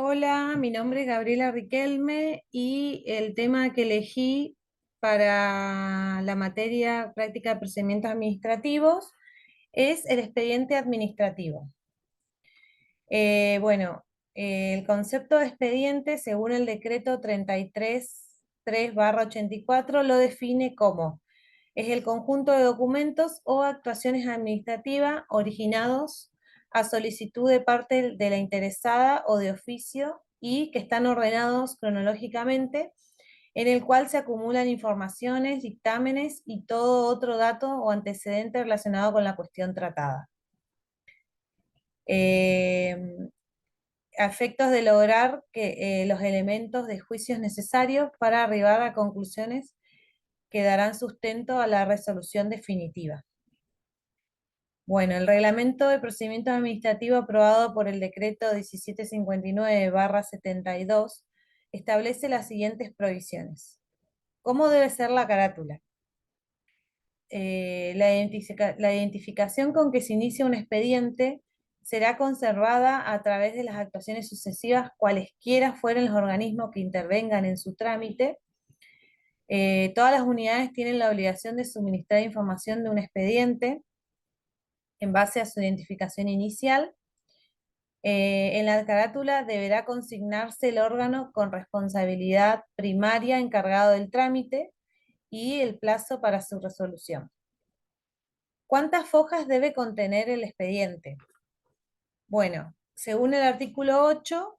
Hola, mi nombre es Gabriela Riquelme y el tema que elegí para la materia práctica de procedimientos administrativos es el expediente administrativo. Bueno, el concepto de expediente, según el decreto 33.3/84, lo define como es el conjunto de documentos o actuaciones administrativas originados a solicitud de parte de la interesada o de oficio y que están ordenados cronológicamente, en el cual se acumulan informaciones, dictámenes y todo otro dato o antecedente relacionado con la cuestión tratada. Eh, a efectos de lograr que los elementos de juicios necesarios para arribar a conclusiones que darán sustento a la resolución definitiva. Bueno, el reglamento de procedimiento administrativo aprobado por el decreto 1759/72 establece las siguientes provisiones. ¿Cómo debe ser la carátula? La identificación con que se inicia un expediente será conservada a través de las actuaciones sucesivas, cualesquiera fueren los organismos que intervengan en su trámite. Todas las unidades tienen la obligación de suministrar información de un expediente en base a su identificación inicial. En la carátula deberá consignarse el órgano con responsabilidad primaria encargado del trámite y el plazo para su resolución. ¿Cuántas fojas debe contener el expediente? Bueno, según el artículo 8,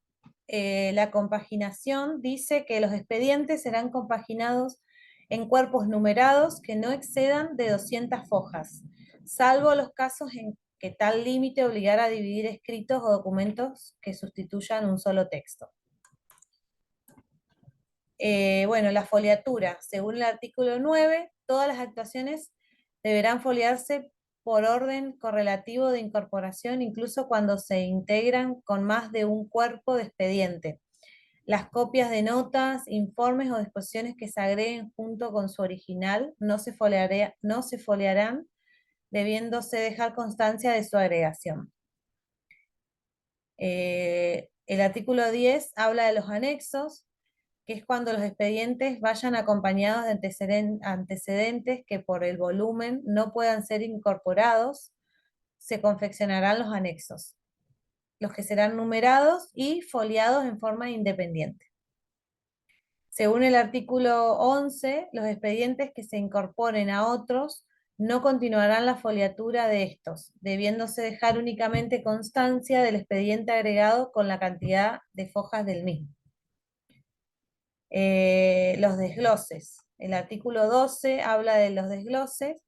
la compaginación dice que los expedientes serán compaginados en cuerpos numerados que no excedan de 200 fojas, salvo los casos en que tal límite obligara a dividir escritos o documentos que sustituyan un solo texto. Bueno, la foliatura. Según el artículo 9, todas las actuaciones deberán foliarse por orden correlativo de incorporación, incluso cuando se integran con más de un cuerpo de expediente. Las copias de notas, informes o disposiciones que se agreguen junto con su original no se foliarán, debiéndose dejar constancia de su agregación. El artículo 10 habla de los anexos, que es cuando los expedientes vayan acompañados de antecedentes que por el volumen no puedan ser incorporados, se confeccionarán los anexos, los que serán numerados y foliados en forma independiente. Según el artículo 11, los expedientes que se incorporen a otros no continuarán la foliatura de estos, debiéndose dejar únicamente constancia del expediente agregado con la cantidad de fojas del mismo. Los desgloses. El artículo 12 habla de los desgloses,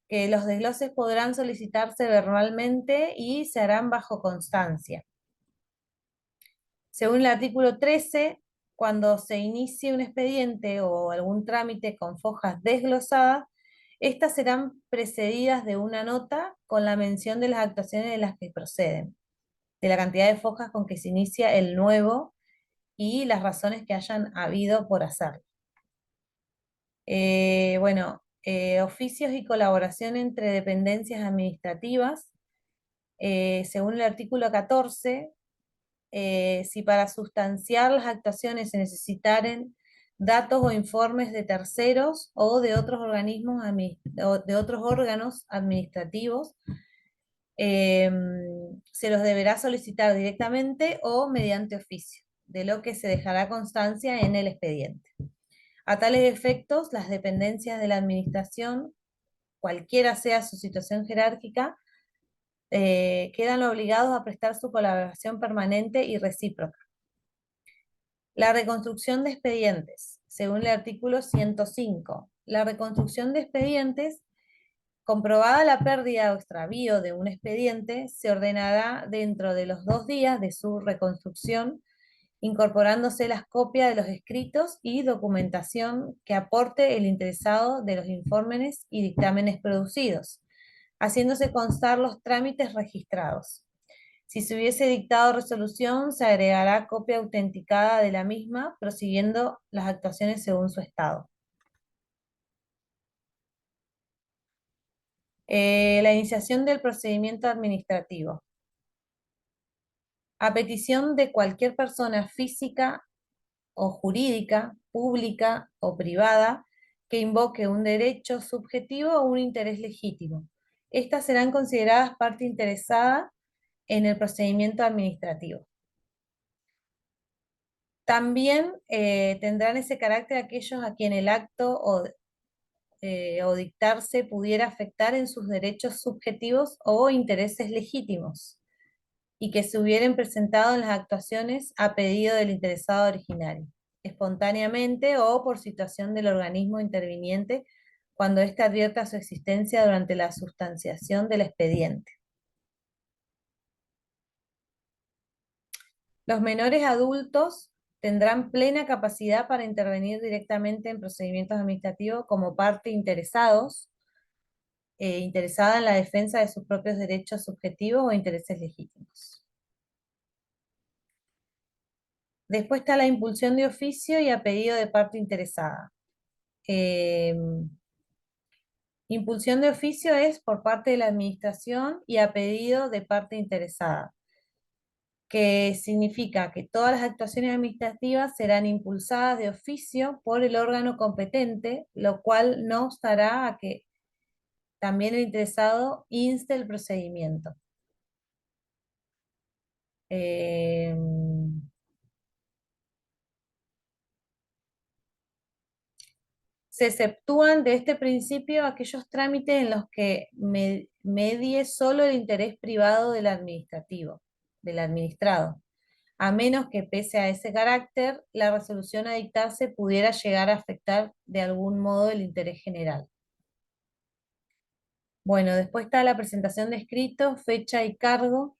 que los desgloses podrán solicitarse verbalmente y se harán bajo constancia. Según el artículo 13, cuando se inicie un expediente o algún trámite con fojas desglosadas, estas serán precedidas de una nota con la mención de las actuaciones de las que proceden, de la cantidad de fojas con que se inicia el nuevo y las razones que hayan habido por hacerlo. Bueno, oficios y colaboración entre dependencias administrativas. Según el artículo 14, si para sustanciar las actuaciones se necesitaren datos o informes de terceros o de otros organismos o de otros órganos administrativos, se los deberá solicitar directamente o mediante oficio, de lo que se dejará constancia en el expediente. A tales efectos, las dependencias de la administración, cualquiera sea su situación jerárquica, quedan obligados a prestar su colaboración permanente y recíproca. La reconstrucción de expedientes. Según el artículo 105, la reconstrucción de expedientes, comprobada la pérdida o extravío de un expediente, se ordenará dentro de los 2 días de su reconstrucción, incorporándose las copias de los escritos y documentación que aporte el interesado de los informes y dictámenes producidos, haciéndose constar los trámites registrados. Si se hubiese dictado resolución, se agregará copia autenticada de la misma, prosiguiendo las actuaciones según su estado. La iniciación del procedimiento administrativo. a petición de cualquier persona física o jurídica, pública o privada, que invoque un derecho subjetivo o un interés legítimo. Estas serán consideradas parte interesada en el procedimiento administrativo. También tendrán ese carácter aquellos a quien el acto o dictarse pudiera afectar en sus derechos subjetivos o intereses legítimos, y que se hubieran presentado en las actuaciones a pedido del interesado originario, espontáneamente o por situación del organismo interviniente, cuando éste advierta su existencia durante la sustanciación del expediente. Los menores adultos tendrán plena capacidad para intervenir directamente en procedimientos administrativos como parte interesada en la defensa de sus propios derechos subjetivos o intereses legítimos. Después está la impulsión de oficio y a pedido de parte interesada. Eh, Impulsión de oficio es por parte de la administración y a pedido de parte interesada, que significa que todas las actuaciones administrativas serán impulsadas de oficio por el órgano competente, lo cual no obstará a que también el interesado inste el procedimiento. Eh, Se exceptúan de este principio aquellos trámites en los que medie solo el interés privado del administrativo, del administrado, a menos que pese a ese carácter, la resolución a dictarse pudiera llegar a afectar de algún modo el interés general. Bueno, después está la presentación de escrito, fecha y cargo.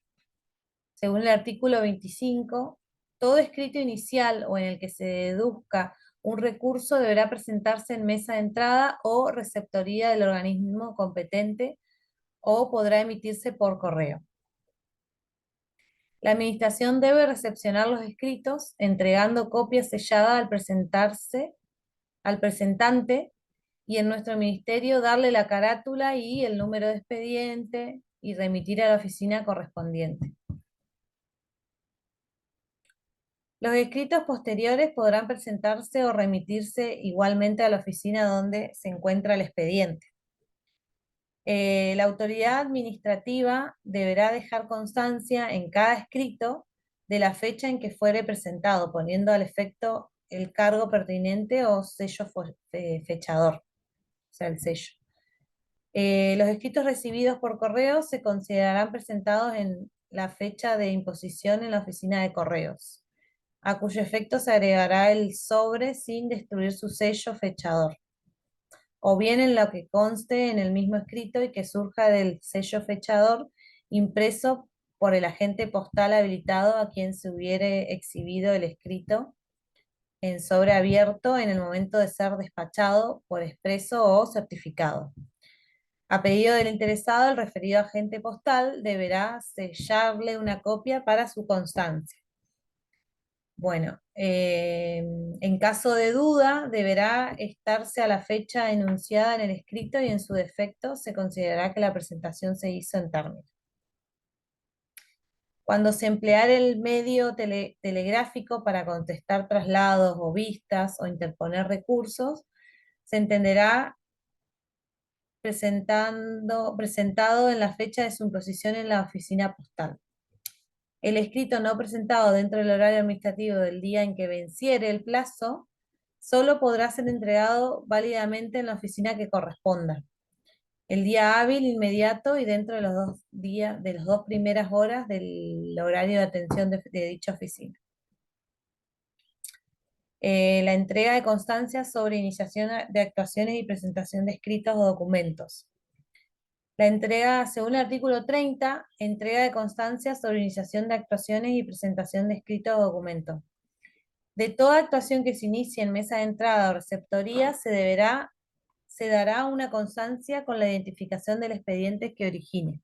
Según el artículo 25, todo escrito inicial o en el que se deduzca un recurso deberá presentarse en mesa de entrada o receptoría del organismo competente, o podrá emitirse por correo. La administración debe recepcionar los escritos, entregando copia sellada al presentante, y en nuestro ministerio darle la carátula y el número de expediente y remitir a la oficina correspondiente. Los escritos posteriores podrán presentarse o remitirse igualmente a la oficina donde se encuentra el expediente. La autoridad administrativa deberá dejar constancia en cada escrito de la fecha en que fuere presentado, poniendo al efecto el cargo pertinente o sello fechador, o sea, el sello. Los escritos recibidos por correo se considerarán presentados en la fecha de imposición en la oficina de correos, a cuyo efecto se agregará el sobre sin destruir su sello fechador, o bien en lo que conste en el mismo escrito y que surja del sello fechador impreso por el agente postal habilitado a quien se hubiere exhibido el escrito en sobre abierto en el momento de ser despachado por expreso o certificado. A pedido del interesado, el referido agente postal deberá sellarle una copia para su constancia. Bueno, en caso de duda, deberá estarse a la fecha enunciada en el escrito y en su defecto se considerará que la presentación se hizo en término. Cuando se empleare el medio telegráfico para contestar traslados o vistas o interponer recursos, se entenderá presentado en la fecha de su imposición en la oficina postal. El escrito no presentado dentro del horario administrativo del día en que venciere el plazo, solo podrá ser entregado válidamente en la oficina que corresponda, el día hábil inmediato y dentro de los 2 días, de las 2 primeras horas del horario de atención de dicha oficina. La entrega de constancias sobre iniciación de actuaciones y presentación de escritos o documentos. La entrega, según el artículo 30, entrega de constancias sobre iniciación de actuaciones y presentación de escritos o documentos. De toda actuación que se inicie en mesa de entrada o receptoría, se dará una constancia con la identificación del expediente que origine.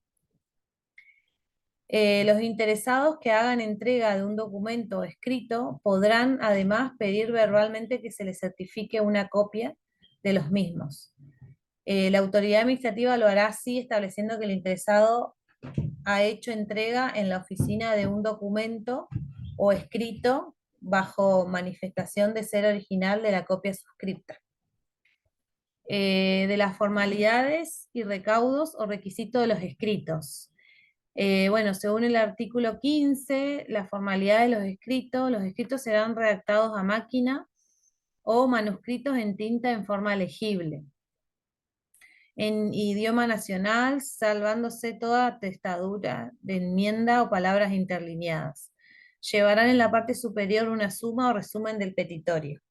Los interesados que hagan entrega de un documento escrito podrán además pedir verbalmente que se les certifique una copia de los mismos. La autoridad administrativa lo hará así, estableciendo que el interesado ha hecho entrega en la oficina de un documento o escrito bajo manifestación de ser original de la copia suscripta. De las formalidades y recaudos o requisitos de los escritos. Bueno, según el artículo 15, la formalidad de los escritos serán redactados a máquina o manuscritos en tinta en forma legible, en idioma nacional, salvándose toda atestadura de enmienda o palabras interlineadas. Llevarán en la parte superior una suma o resumen del petitorio.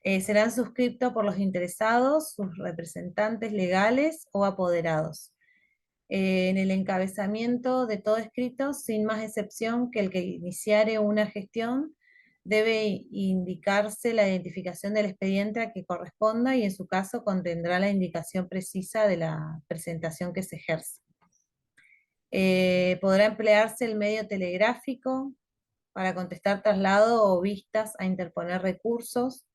Serán suscritos por los interesados, sus representantes legales o apoderados. En el encabezamiento de todo escrito, sin más excepción que el que iniciare una gestión, debe indicarse la identificación del expediente a que corresponda y en su caso contendrá la indicación precisa de la presentación que se ejerce. Podrá emplearse el medio telegráfico para contestar traslado o vistas a interponer recursos.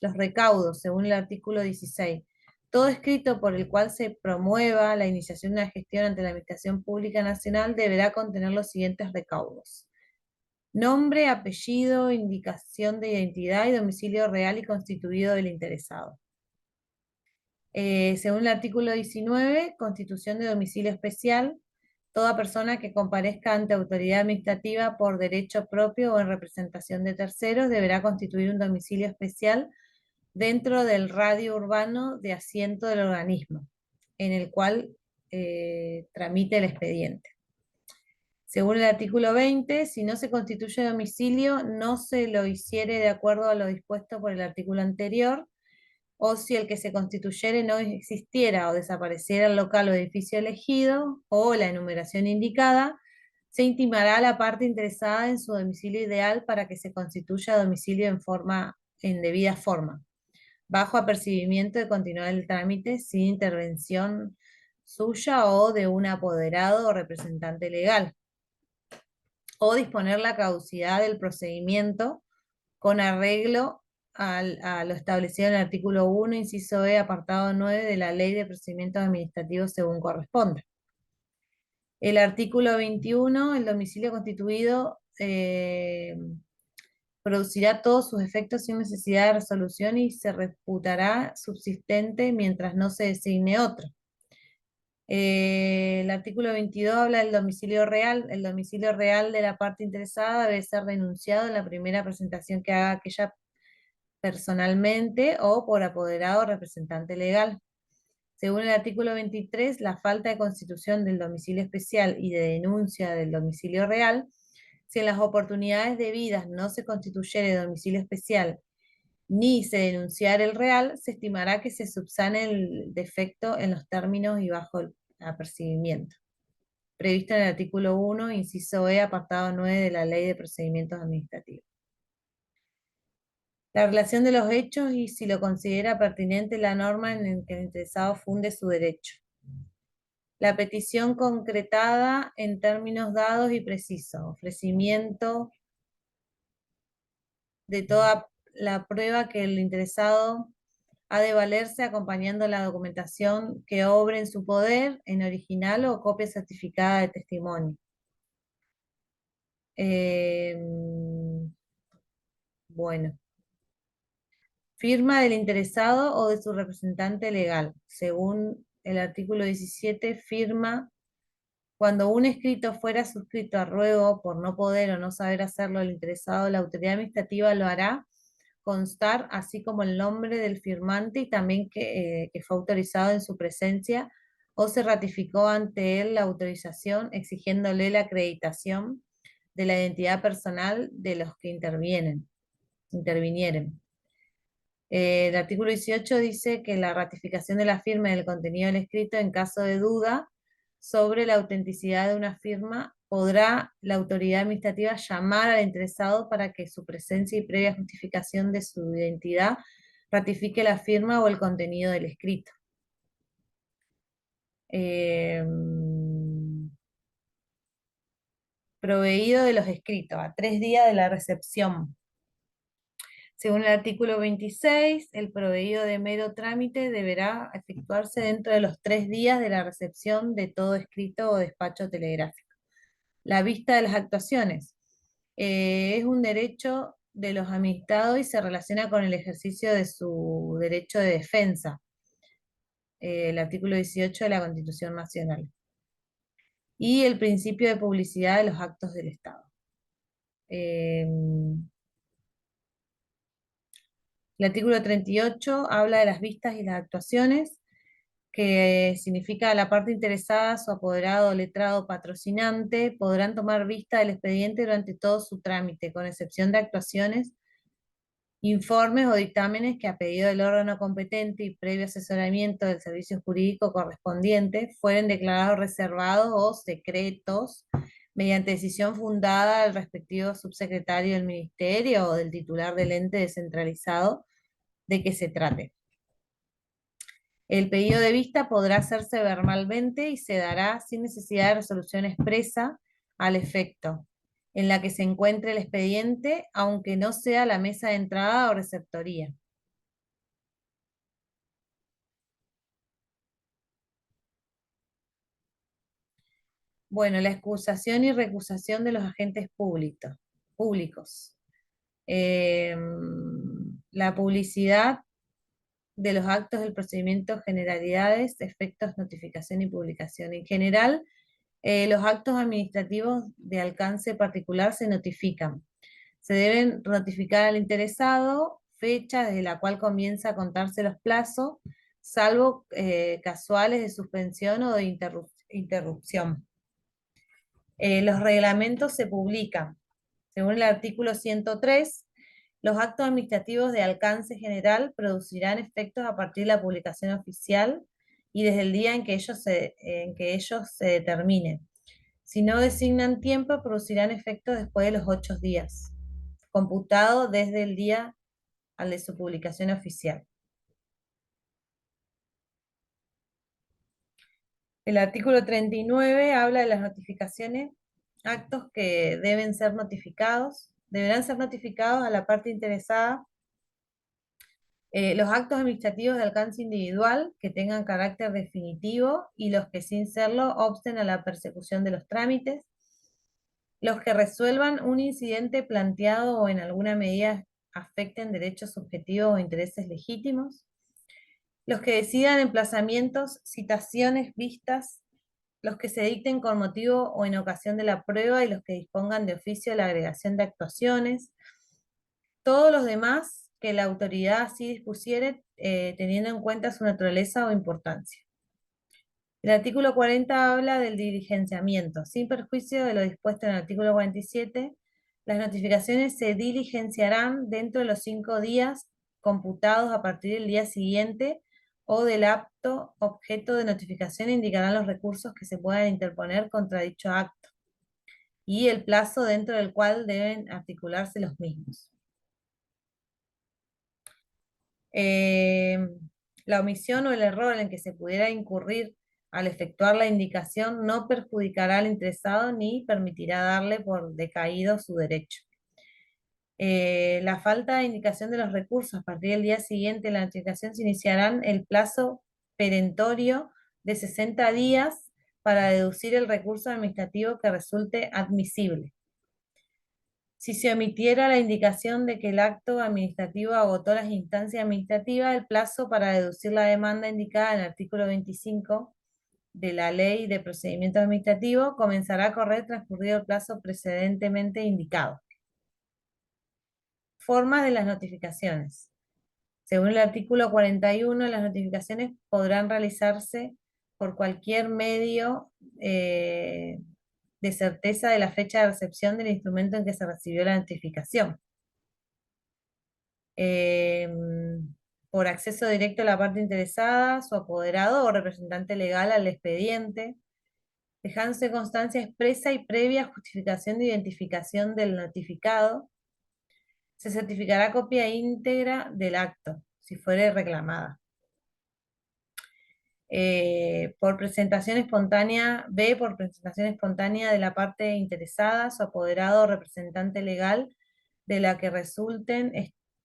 Los recaudos, según el artículo 16. Todo escrito por el cual se promueva la iniciación de una gestión ante la Administración Pública Nacional deberá contener los siguientes recaudos: nombre, apellido, indicación de identidad y domicilio real y constituido del interesado. Según el artículo 19, constitución de domicilio especial. Toda persona que comparezca ante autoridad administrativa por derecho propio o en representación de terceros deberá constituir un domicilio especial dentro del radio urbano de asiento del organismo, en el cual tramite el expediente. Según el artículo 20, si no se constituye domicilio, no se lo hiciere de acuerdo a lo dispuesto por el artículo anterior, o si el que se constituyere no existiera o desapareciera el local o edificio elegido, o la enumeración indicada, se intimará a la parte interesada en su domicilio ideal para que se constituya domicilio en debida forma, bajo apercibimiento de continuar el trámite sin intervención suya o de un apoderado o representante legal, o disponer la caducidad del procedimiento con arreglo a lo establecido en el artículo 1, inciso E, apartado 9 de la Ley de Procedimientos Administrativos según corresponda. El artículo 21, el domicilio constituido producirá todos sus efectos sin necesidad de resolución y se reputará subsistente mientras no se designe otro. El artículo 22 habla del domicilio real. El domicilio real de la parte interesada debe ser denunciado en la primera presentación que haga aquella personalmente o por apoderado o representante legal. Según el artículo 23, la falta de constitución del domicilio especial y de denuncia del domicilio real, si en las oportunidades debidas no se constituyere domicilio especial ni se denunciare el real, se estimará que se subsane el defecto en los términos y bajo el apercibimiento, previsto en el artículo 1, inciso E, apartado 9 de la Ley de Procedimientos Administrativos. La relación de los hechos y si lo considera pertinente la norma en la que el interesado funde su derecho. La petición concretada en términos dados y precisos. Ofrecimiento de toda la prueba que el interesado ha de valerse acompañando la documentación que obre en su poder, en original o copia certificada de testimonio. Bueno. Firma del interesado o de su representante legal. Según el artículo 17, firma cuando un escrito fuera suscrito a ruego por no poder o no saber hacerlo el interesado, la autoridad administrativa lo hará constar, así como el nombre del firmante y también que fue autorizado en su presencia o se ratificó ante él la autorización exigiéndole la acreditación de la identidad personal de los que intervinieren. El artículo 18 dice que la ratificación de la firma y del contenido del escrito, en caso de duda sobre la autenticidad de una firma, podrá la autoridad administrativa llamar al interesado para que su presencia y previa justificación de su identidad ratifique la firma o el contenido del escrito. Proveído de los escritos, a 3 días de la recepción. Según el artículo 26, el proveído de mero trámite deberá efectuarse dentro de los 3 días de la recepción de todo escrito o despacho telegráfico. La vista de las actuaciones es un derecho de los administrados y se relaciona con el ejercicio de su derecho de defensa, el artículo 18 de la Constitución Nacional, y el principio de publicidad de los actos del Estado. Eh, el artículo 38 habla de las vistas y las actuaciones, que significa la parte interesada, su apoderado, letrado, patrocinante, podrán tomar vista del expediente durante todo su trámite, con excepción de actuaciones, informes o dictámenes que a pedido del órgano competente y previo asesoramiento del servicio jurídico correspondiente fueren declarados reservados o secretos mediante decisión fundada del respectivo subsecretario del ministerio o del titular del ente descentralizado de que se trate. El pedido de vista podrá hacerse verbalmente y se dará sin necesidad de resolución expresa al efecto, en la que se encuentre el expediente, aunque no sea la mesa de entrada o receptoría. Bueno, la excusación y recusación de los agentes públicos. Eh, la publicidad de los actos del procedimiento, generalidades, efectos, notificación y publicación. En general, los actos administrativos de alcance particular se notifican. Se deben notificar al interesado fecha desde la cual comienza a contarse los plazos, salvo casuales de suspensión o de interrupción. Los reglamentos se publican. Según el artículo 103, los actos administrativos de alcance general producirán efectos a partir de la publicación oficial y desde el día en que ellos se determinen. Si no designan tiempo, producirán efectos después de los 8 días, computado desde el día al de su publicación oficial. El artículo 39 habla de las notificaciones, actos que deberán ser notificados a la parte interesada. Los actos administrativos de alcance individual que tengan carácter definitivo y los que sin serlo obsten a la persecución de los trámites, los que resuelvan un incidente planteado o en alguna medida afecten derechos subjetivos o intereses legítimos, los que decidan emplazamientos, citaciones, vistas, los que se dicten con motivo o en ocasión de la prueba y los que dispongan de oficio de la agregación de actuaciones, todos los demás que la autoridad así dispusiere, teniendo en cuenta su naturaleza o importancia. El artículo 40 habla del diligenciamiento. Sin perjuicio de lo dispuesto en el artículo 47, las notificaciones se diligenciarán dentro de los 5 días computados a partir del día siguiente o del acto objeto de notificación, indicarán los recursos que se puedan interponer contra dicho acto y el plazo dentro del cual deben articularse los mismos. Eh, la omisión o el error en el que se pudiera incurrir al efectuar la indicación no perjudicará al interesado ni permitirá darle por decaído su derecho. La falta de indicación de los recursos a partir del día siguiente de la notificación se iniciarán el plazo perentorio de 60 días para deducir el recurso administrativo que resulte admisible. Si se omitiera la indicación de que el acto administrativo agotó las instancias administrativas, el plazo para deducir la demanda indicada en el artículo 25 de la Ley de Procedimientos Administrativos comenzará a correr transcurrido el plazo precedentemente indicado. Formas de las notificaciones. Según el artículo 41, las notificaciones podrán realizarse por cualquier medio de certeza de la fecha de recepción del instrumento en que se recibió la notificación. Por acceso directo a la parte interesada, su apoderado o representante legal al expediente, dejándose constancia expresa y previa justificación de identificación del notificado. Se certificará copia íntegra del acto, si fuere reclamada. Por presentación espontánea de la parte interesada, su apoderado o representante legal, de la que resulten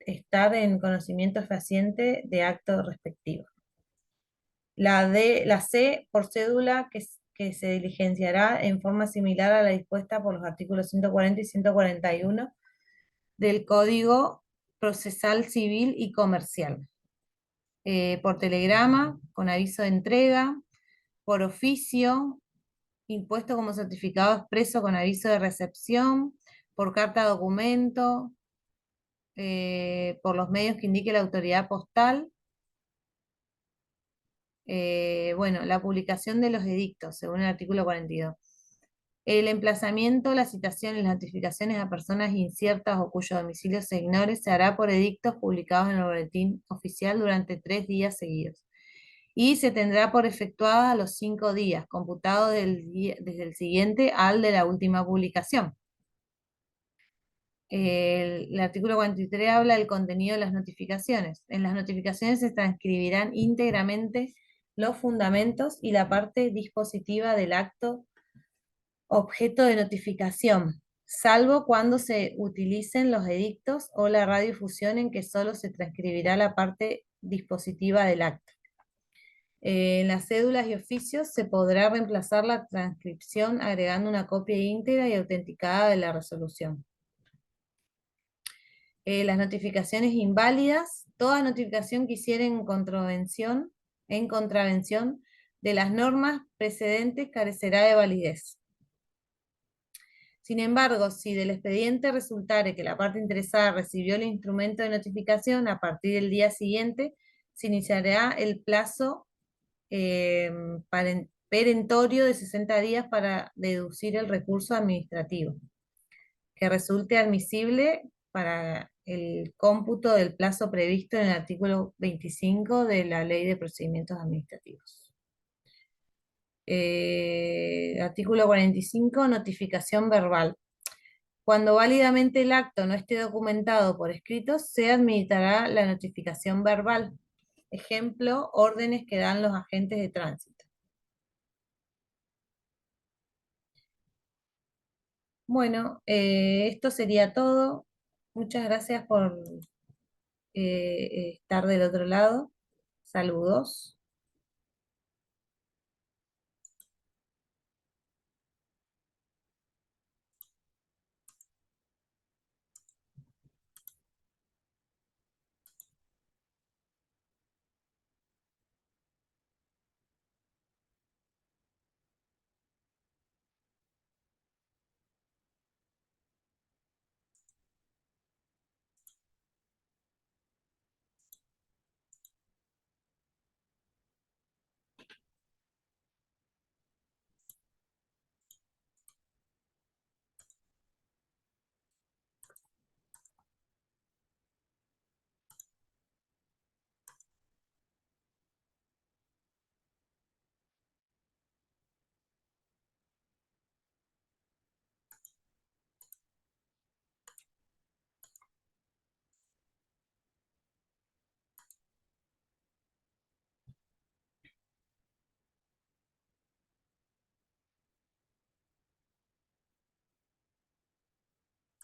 estar en conocimiento fehaciente de acto respectivo. La C, por cédula, que se diligenciará en forma similar a la dispuesta por los artículos 140 y 141 del Código Procesal Civil y Comercial. Por telegrama, con aviso de entrega, por oficio, impuesto como certificado expreso con aviso de recepción, por carta documento, por los medios que indique la autoridad postal. Bueno, la publicación de los edictos, según el artículo 42. El emplazamiento, la citación y las notificaciones a personas inciertas o cuyo domicilio se ignore se hará por edictos publicados en el boletín oficial durante 3 días seguidos. Y se tendrá por efectuada a los 5 días, computado desde el siguiente al de la última publicación. El artículo 43 habla del contenido de las notificaciones. En las notificaciones se transcribirán íntegramente los fundamentos y la parte dispositiva del acto objeto de notificación, salvo cuando se utilicen los edictos o la radiodifusión en que solo se transcribirá la parte dispositiva del acto. En las cédulas y oficios se podrá reemplazar la transcripción agregando una copia íntegra y autenticada de la resolución. Las notificaciones inválidas, toda notificación que hiciera en contravención de las normas precedentes carecerá de validez. Sin embargo, si del expediente resultare que la parte interesada recibió el instrumento de notificación, a partir del día siguiente se iniciará el plazo perentorio de 60 días para deducir el recurso administrativo, que resulte admisible para el cómputo del plazo previsto en el artículo 25 de la Ley de Procedimientos Administrativos. Artículo 45, notificación verbal. Cuando válidamente el acto no esté documentado por escrito, se admitirá la notificación verbal. Ejemplo, órdenes que dan los agentes de tránsito. Bueno, esto sería todo. Muchas gracias por estar del otro lado. Saludos.